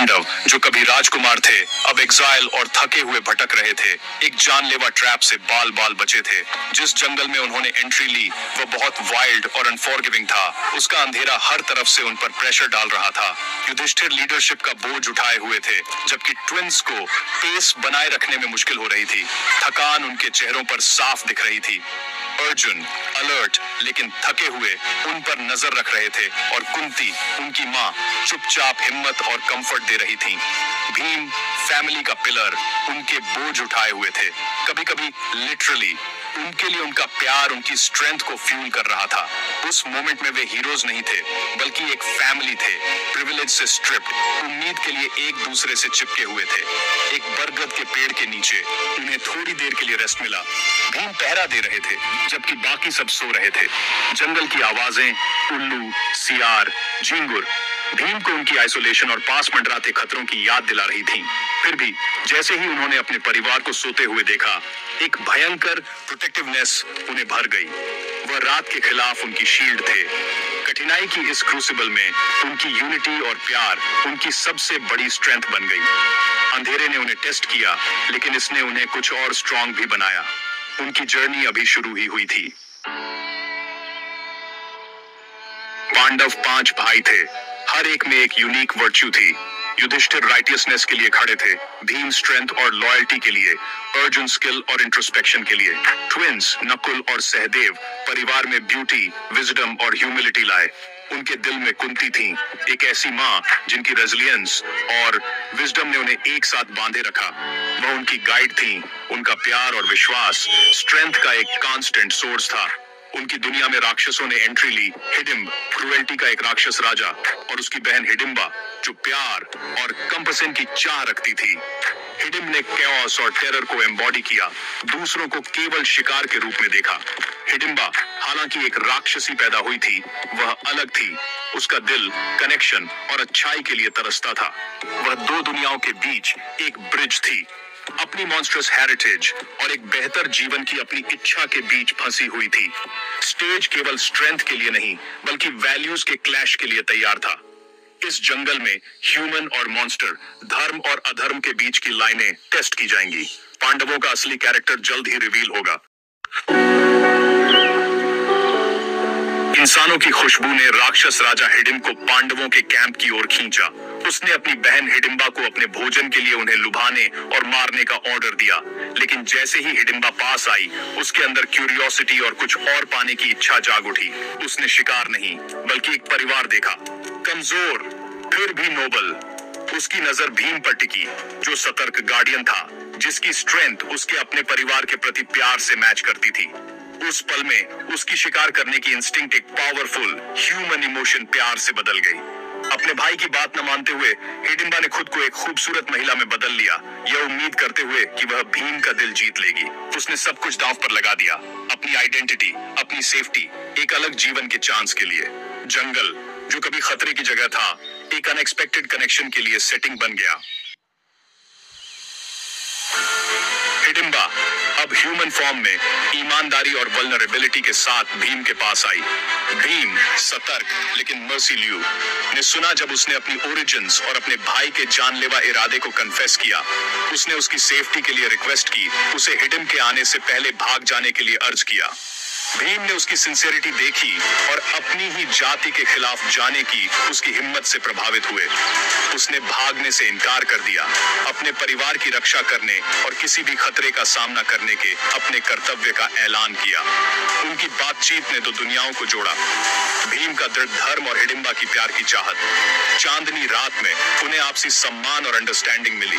पांडव जो कभी राजकुमार थे अब एग्जाइल और थके हुए भटक रहे थे, एक जानलेवा ट्रैप से बाल बाल बचे थे। जिस जंगल में उन्होंने एंट्री ली वह बहुत वाइल्ड और अनफॉरगिविंग था। उसका अंधेरा हर तरफ से उन पर प्रेशर डाल रहा था। युधिष्ठिर लीडरशिप का बोझ उठाए हुए थे, जबकि ट्विंस को पेस बनाए रखने में मुश्किल हो रही थी। थकान उनके चेहरों पर साफ दिख रही थी। अर्जुन अलर्ट लेकिन थके हुए उन पर नजर रख रहे थे और कुंती उनकी माँ चुपचाप हिम्मत और कंफर्ट दे रही थी। भीम फैमिली का पिलर उनके बोझ उठाए हुए थे। कभी कभी लिटरली उनके लिए उनका प्यार उनकी स्ट्रेंथ को फ्यूल कर रहा था। उस मोमेंट में वे हीरोज नहीं थे बल्कि एक फैमिली थे, प्रिविलेज से स्ट्रिप्ड, उम्मीद के लिए एक दूसरे से चिपके हुए थे। एक बरगद के पेड़ के नीचे उन्हें थोड़ी देर के लिए रेस्ट मिला। भीम पहरा दे रहे थे जबकि बाकी सब सो रहे थे। जंगल की आवाजें, उल्लू, सियार, झिंगुर भीम को उनकी आइसोलेशन और पास मंडराते खतरों की याद दिला रही थीं। फिर भी जैसे ही उन्होंने अपने परिवार को सोते हुए देखा, एक भयंकर प्रोटेक्टिवनेस उन्हें भर गई। वह रात के खिलाफ उनकी शील्ड थे। कठिनाई की इस क्रूसिबल में उनकी यूनिटी और प्यार उनकी सबसे बड़ी स्ट्रेंथ बन गई। अंधेरे ने उन्हें टेस्ट किया लेकिन इसने उन्हें कुछ और स्ट्रांग भी बनाया। उनकी जर्नी अभी शुरू ही हुई थी। पांडव 5 भाई थे, हर एक में एक यूनिक वर्च्यू थी। युधिष्ठिर राइटियसनेस के लिए खड़े थे, भीम स्ट्रेंथ और लॉयल्टी के लिए, अर्जुन स्किल और इंट्रोस्पेक्शन के लिए। ट्विंस नकुल और सहदेव परिवार में ब्यूटी, विजडम और ह्यूमिलिटी लाए। उनके दिल में कुंती थी, एक ऐसी माँ जिनकी रेजिलियंस और विजडम ने उन्हें एक साथ बांधे रखा। वह उनकी गाइड थी, उनका प्यार और विश्वास स्ट्रेंथ का एक कांस्टेंट सोर्स था। उनकी दुनिया में राक्षसों ने एंट्री ली। हिडिंब क्रुएल्टी का एक राक्षस राजा और उसकी बहन हिडिंबा जो प्यार और कंपैशन की चाह रखती थी। हिडिंब ने कैओस और टेरर को एम्बॉडी किया, दूसरों को केवल शिकार के रूप में देखा। हिडिंबा हालांकि एक राक्षसी पैदा हुई थी, वह अलग थी। उसका दिल कनेक्शन और अच्छाई के लिए तरसता था। वह 2 दुनियाओं के बीच एक ब्रिज थी, अपनी मॉन्स्ट्रस हेरिटेज और एक बेहतर जीवन की अपनी इच्छा के बीच फंसी हुई थी। स्टेज केवल स्ट्रेंथ के लिए नहीं बल्कि वैल्यूज के क्लैश के लिए तैयार था। इस जंगल में ह्यूमन और मॉन्स्टर, धर्म और अधर्म के बीच की लाइनें टेस्ट की जाएंगी। पांडवों का असली कैरेक्टर जल्द ही रिवील होगा। इंसानों की खुशबू ने राक्षस राजा हिडिंब को पांडवों के कैंप की ओर खींचा। उसने अपनी बहन हिडिंबा को अपने भोजन के लिए उन्हें लुभाने और मारने का ऑर्डर दिया, लेकिन जैसे ही हिडिंबा पास आई, उसके अंदर क्यूरियोसिटी और कुछ और पाने की इच्छा जाग उठी। उसने शिकार नहीं बल्कि एक परिवार देखा, कमजोर फिर भी नोबल। उसकी नजर भीम पर टिकी, जो सतर्क गार्डियन था, जिसकी स्ट्रेंथ उसके अपने परिवार के प्रति प्यार से मैच करती थी। उस पल में उसकी शिकार करने की इंस्टिंक्ट एक पावरफुल ह्यूमन इमोशन प्यार से बदल गई। अपने भाई की बात न मानते हुए हिडिंबा ने खुद को एक खूबसूरत महिला में बदल लिया, यह उम्मीद करते हुए कि वह भीम का दिल जीत लेगी। उसने सब कुछ दांव पर लगा दिया, अपनी आइडेंटिटी, अपनी सेफ्टी, एक अलग जीवन के चांस के लिए। जंगल जो कभी खतरे की जगह था, एक अनएक्सपेक्टेड कनेक्शन के लिए सेटिंग बन गया। हिडिंबा अब ह्यूमन फॉर्म में ईमानदारी और वल्नरेबिलिटी के साथ भीम के पास आई। भीम सतर्क लेकिन मर्सील्यू ने सुना जब उसने अपनी ओरिजिन्स और अपने भाई के जानलेवा इरादे को कन्फेस किया। उसने उसकी सेफ्टी के लिए रिक्वेस्ट की, उसे हिडिंब के आने से पहले भाग जाने के लिए अर्ज किया। भीम ने उसकी सिंसियरिटी देखी और अपनी ही जाति के खिलाफ जाने की उसकी हिम्मत से प्रभावित हुए। उसने भागने से इनकार कर दिया, अपने परिवार की रक्षा करने और किसी भी खतरे का सामना करने के अपने कर्तव्य का ऐलान किया। उनकी बातचीत ने 2 दुनियाओं को जोड़ा, भीम का दृढ़ धर्म और हिडिंबा की प्यार की चाहत। चांदनी रात में उन्हें आपसी सम्मान और अंडरस्टैंडिंग मिली।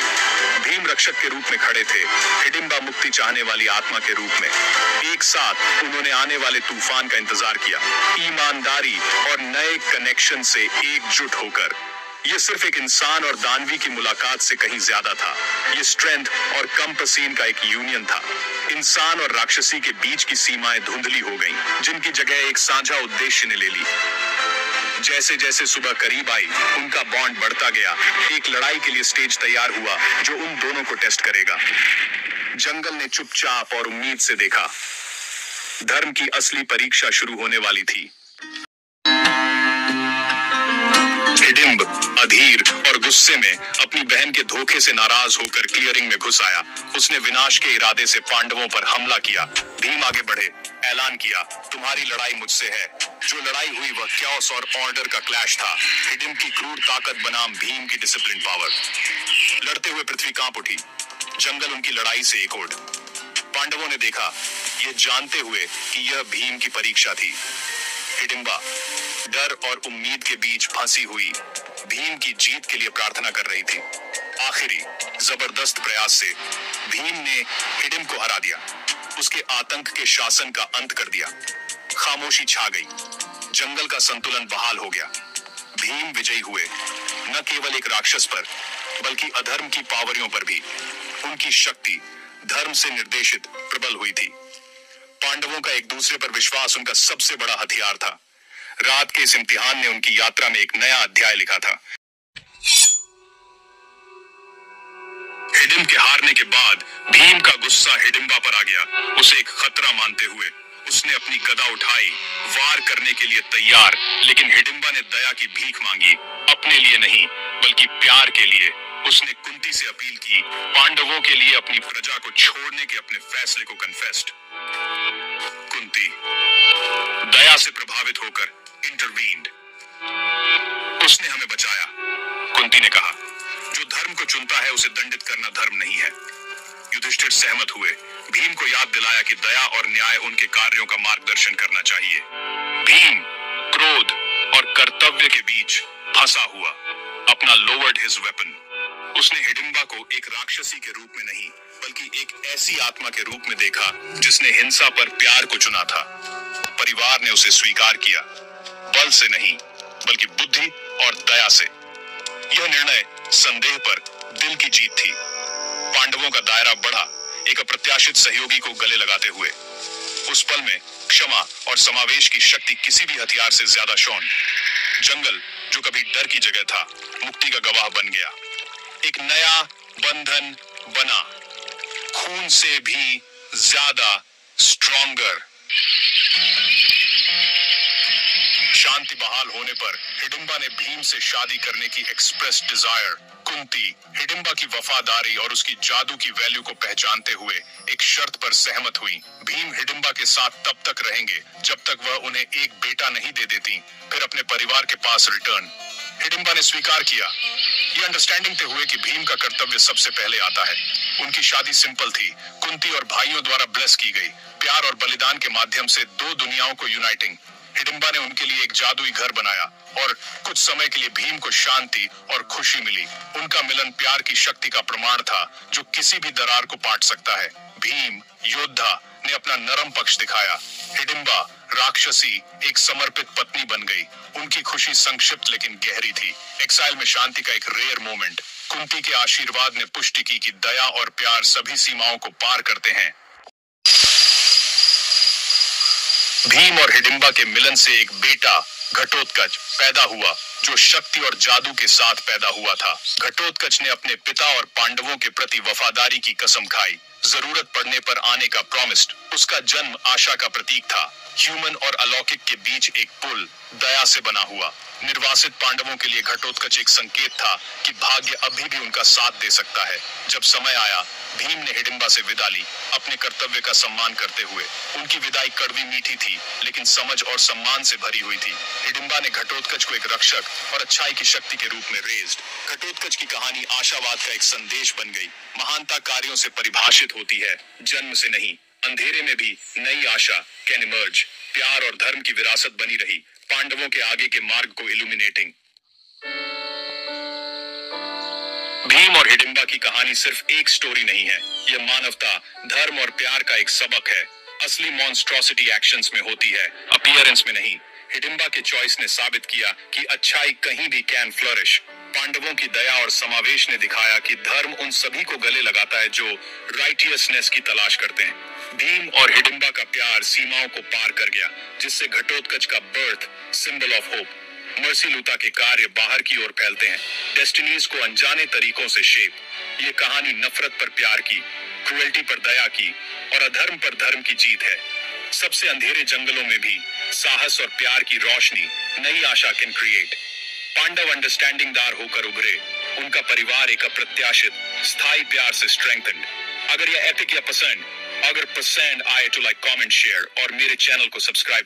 भीम रक्षक के रूप में खड़े थे, हिडिंबा मुक्ति चाहने वाली आत्मा के रूप में। एक साथ उन्होंने आने वाले तूफान का इंतजार किया, ईमानदारी और नए कनेक्शन से एकजुट होकर। यह सिर्फ एक इंसान और दानवी की मुलाकात से कहीं ज्यादा था। यह स्ट्रेंथ और कंपसीन का एक यूनियन था। इंसान और राक्षसी के बीच की सीमाएं धुंधली हो गईं, जिनकी जगह एक साझा उद्देश्य ने ले ली। जैसे जैसे सुबह करीब आई, उनका बॉन्ड बढ़ता गया। एक लड़ाई के लिए स्टेज तैयार हुआ जो उन दोनों को टेस्ट करेगा। जंगल ने चुपचाप और उम्मीद से देखा। धर्म की असली परीक्षा शुरू होने वाली थी। हिडिंब अधीर और और गुस्से में अपनी बहन के धोखे से नाराज होकर क्लियरिंग में घुस आया। उसने विनाश के इरादे से पांडवों पर हमला किया। भीम आगे बढ़े, ऐलान किया, तुम्हारी लड़ाई मुझसे है। जो लड़ाई हुई वह क्याओस और ऑर्डर का क्लैश था। हिडिंब की क्रूर ताकत बनाम भीम की डिसिप्लिन पावर। लड़ते हुए पृथ्वी कांप उठी, जंगल उनकी लड़ाई से एक ओढ़। पांडवों ने देखा, ये जानते हुए कि यह भीम की परीक्षा थी। हिडिंबा डर और उम्मीद के बीच फंसी हुई भीम की जीत के लिए प्रार्थना कर रही थी। आखिरी जबरदस्त प्रयास से भीम ने हिडिंब को हरा दिया, उसके आतंक के शासन का अंत कर दिया। खामोशी छा गई, जंगल का संतुलन बहाल हो गया। भीम विजयी हुए, न केवल एक राक्षस पर बल्कि अधर्म की पावरियों पर भी। उनकी शक्ति धर्म से निर्देशित प्रबल हुई थी। पांडवों का एक दूसरे पर विश्वास उनका सबसे बड़ा हथियार था। रात के इस इम्तिहान ने उनकी यात्रा में एक नया अध्याय लिखा था। हिडिंब के हारने के बाद भीम का गुस्सा हिडिंबा पर आ गया। उसे एक खतरा मानते हुए उसने अपनी गदा उठाई, वार करने के लिए तैयार। लेकिन हिडिंबा ने दया की भीख मांगी, अपने लिए नहीं बल्कि प्यार के लिए। उसने कुंती से अपील की, पांडवों के लिए अपनी प्रजा को छोड़ने के अपने फैसले को कन्फेस्ड। कुंती दया से प्रभावित होकर इंटरवीन्ड। उसने हमें बचाया, कुंती ने कहा। जो धर्म को चुनता है उसे दंडित करना धर्म नहीं है। युधिष्ठिर सहमत हुए। भीम को याद दिलाया कि दया और न्याय उनके कार्यों का मार्गदर्शन करना चाहिए। भीम क्रोध और कर्तव्य के बीच फंसा हुआ अपना लोवर्ड हिज वेपन। उसने हिडिंबा को एक राक्षसी के रूप में नहीं बल्कि एक ऐसी आत्मा के रूप में देखा जिसने हिंसा पर प्यार को चुना था। परिवार ने उसे स्वीकार किया, बल से नहीं बल्कि बुद्धि और दया से। यह निर्णय संदेह पर दिल की जीत थी। पांडवों का दायरा बढ़ा, एक अप्रत्याशित सहयोगी को गले लगाते हुए। उस पल में क्षमा और समावेश की शक्ति किसी भी हथियार से ज्यादा शौन। जंगल जो कभी डर की जगह था, मुक्ति का गवाह बन गया। एक नया बंधन बना, खून से भी ज्यादा स्ट्रॉन्गर। शांति बहाल होने पर हिडिंबा ने भीम से शादी करने की एक्सप्रेस डिजायर। कुंती हिडिंबा की वफादारी और उसकी जादू की वैल्यू को पहचानते हुए एक शर्त पर सहमत हुई। भीम हिडिंबा के साथ तब तक रहेंगे जब तक वह उन्हें एक बेटा नहीं दे देती, फिर अपने परिवार के पास रिटर्न। हिडिंबा ने स्वीकार किया। ये अंडरस्टैंडिंग थे हुए कि भीम का कर्तव्य सबसे पहले आता है। उनकी शादी सिंपल थी, कुंती और भाइयों द्वारा ब्लेस की गई, प्यार और बलिदान के माध्यम से दो दुनियाओं को यूनाइटिंग। हिडिंबा ने उनके लिए एक जादुई घर बनाया और कुछ समय के लिए भीम को शांति और खुशी मिली। उनका मिलन प्यार की शक्ति का प्रमाण था जो किसी भी दरार को पाट सकता है। भीम योद्धा ने अपना नरम पक्ष दिखाया, हिडिंबा राक्षसी एक समर्पित पत्नी बन गई। उनकी खुशी संक्षिप्त लेकिन गहरी थी। एक्साइल में शांति का एक रेयर मोमेंट। कुंती के आशीर्वाद ने पुष्टि की कि दया और प्यार सभी सीमाओं को पार करते हैं। भीम और हिडिंबा के मिलन से एक बेटा घटोत्कच पैदा हुआ जो शक्ति और जादू के साथ पैदा हुआ था। घटोत्कच ने अपने पिता और पांडवों के प्रति वफादारी की कसम खाई, जरूरत पड़ने पर आने का प्रॉमिस्ड। उसका जन्म आशा का प्रतीक था, ह्यूमन और अलौकिक के बीच एक पुल दया से बना हुआ। निर्वासित पांडवों के लिए घटोत्कच एक संकेत था कि भाग्य अभी भी उनका साथ दे सकता है। जब समय आया, भीम ने हिडिंबा से विदा ली, अपने कर्तव्य का सम्मान करते हुए। उनकी विदाई कड़वी मीठी थी लेकिन समझ और सम्मान से भरी हुई थी। हिडिंबा ने घटोत्कच को एक रक्षक और अच्छाई की शक्ति के रूप में रेज्ड। घटोत्कच की कहानी आशावाद का एक संदेश बन गई। महानता कार्यों से परिभाषित होती है, जन्म से नहीं। अंधेरे में भी नई आशा कैन इमर्ज। प्यार और धर्म की विरासत बनी रही, पांडवों के आगे के मार्ग को इल्यूमिनेटिंग। भीम और हिडिंबा की कहानी सिर्फ एक स्टोरी नहीं है, यह मानवता, धर्म और प्यार का एक सबक है। असली मॉन्स्ट्रोसिटी एक्शंस में होती है, अपीयरेंस में नहीं। हिडिंबा के चॉइस ने साबित किया कि अच्छाई कहीं भी कैन फ्लरिश। पांडवों की दया और समावेश ने दिखाया कि धर्म उन सभी को गले लगाता है जो राइटियसनेस की तलाश करते हैं। भीम और हिडिंबा का प्यार सीमाओं को पार कर गया, जिससे घटोत्कच का birth symbol of hope. Mercy लूता के कार्य बाहर की ओर फैलते हैं, डेस्टिनीज को अनजाने तरीकों से शेप। ये कहानी नफरत पर प्यार की, क्रुएल्टी पर दया की और अधर्म पर धर्म की जीत है। सबसे अंधेरे जंगलों में भी साहस और प्यार की रोशनी नई आशा कैन क्रिएट। पांडव अंडरस्टैंडिंग दार होकर उभरे, उनका परिवार एक अप्रत्याशित स्थायी प्यार से स्ट्रेंथेंड। अगर यह एपिक या पसंद आए तो लाइक, कमेंट, शेयर और मेरे चैनल को सब्सक्राइब